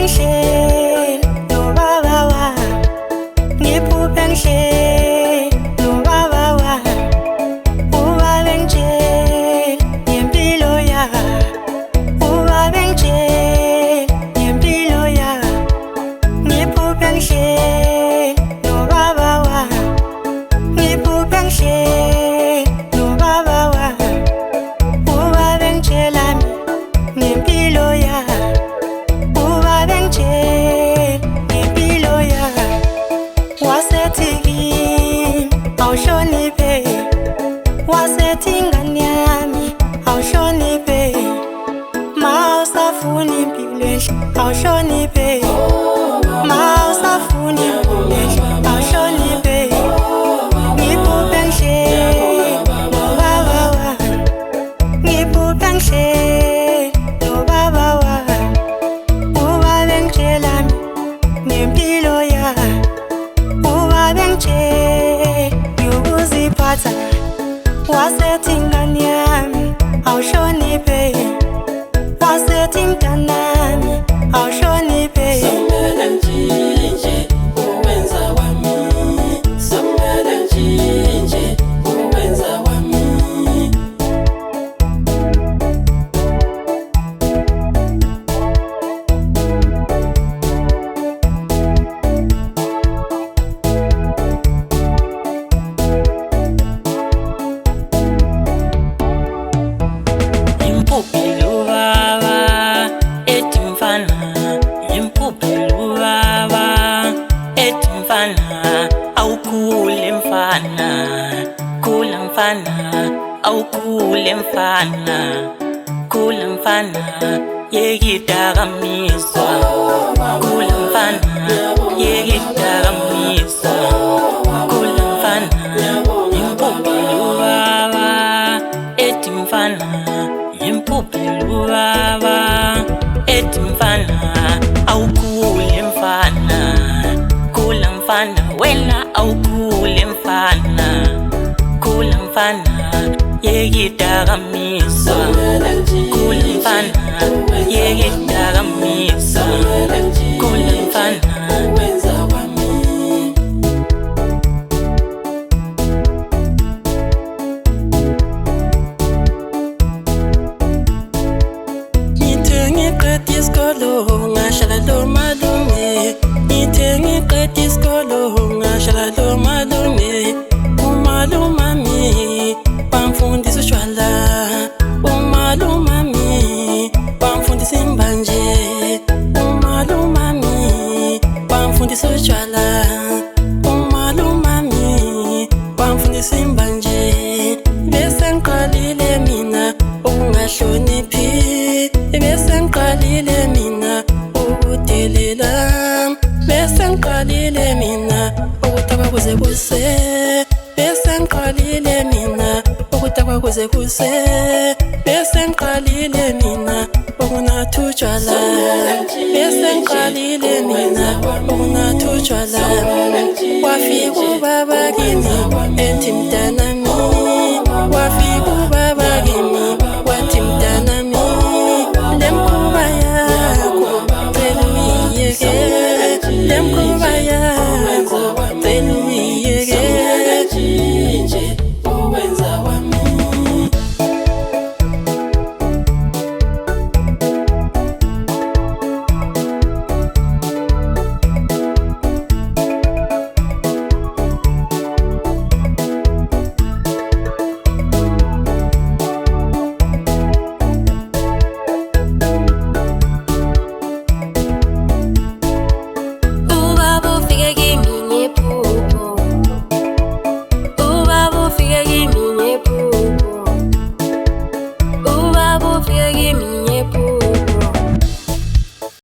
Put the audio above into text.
ngiphuphe no baba wa, ngiphuphe no baba wa, ubaba ngitshela ngempilo ya, ubaba ngitshela ngempilo ya, ngiphuphe no baba wa, ngiphuphe no baba wa, ubaba ngitshela ngempilo ya, ubaba ngitshela ngempilo ya. Wasethi kimi awuhloniphe, wasethi ingane yami awuhloniphe, mawusafuna impilo enhle awuhloniphe, mawusafuna impilo enhle awuhloniphe. Ngiphuphe no baba wa, ngiphuphe no baba wa, ubaba ngitshela ngempilo ya, ubaba ngitshela ngokuziphatha. Wasethi ingane yami awuhloniphe, wasethi mntanami awuhloniphe. Samela nje uwenza wami, samela nje uwenza wami. Impupilo baba ethi mfana, impupilo baba ethi mfana, awukhule mfana, khula mfana, awukhule mfana, khula mfana, yekidakamizwa, khula mfana, yekidakamizwa, khula mfana. Impupilo baba ethi mfana, impupilo baba ethi mfana, awukhule mfana, khula mfana, wena awukhule mfana, khula mfana, yekidakamizwa, khula mfana, yekidakamizwa, khula mfana. Isikolo ngahlala lo malume, ngithe ngiqeda isikolo ngahlala lo malume. Umalumami wamfundisa utshwala, umalumami wamfundisa imbanje, umalumami wamfundisa utshwala, umalumami wamfundisa imbanje. Bese ngiqalile mina ukungahloniphi, bese ngiqalile mina ukudelela, bese ngiqalile mina ukudakwa kuze kuse, bese ngiqalile mina ukudakwa kuze kuse, bese ngiqalile mina ukunatha utshwala, bese ngiqalile mina ukunatha utshwala. Wafika ubaba kimi ethi mntanami, wafika ubaba kimi wathi mntanami, le mkhuba yakho cela uyiyeke, le mkhuba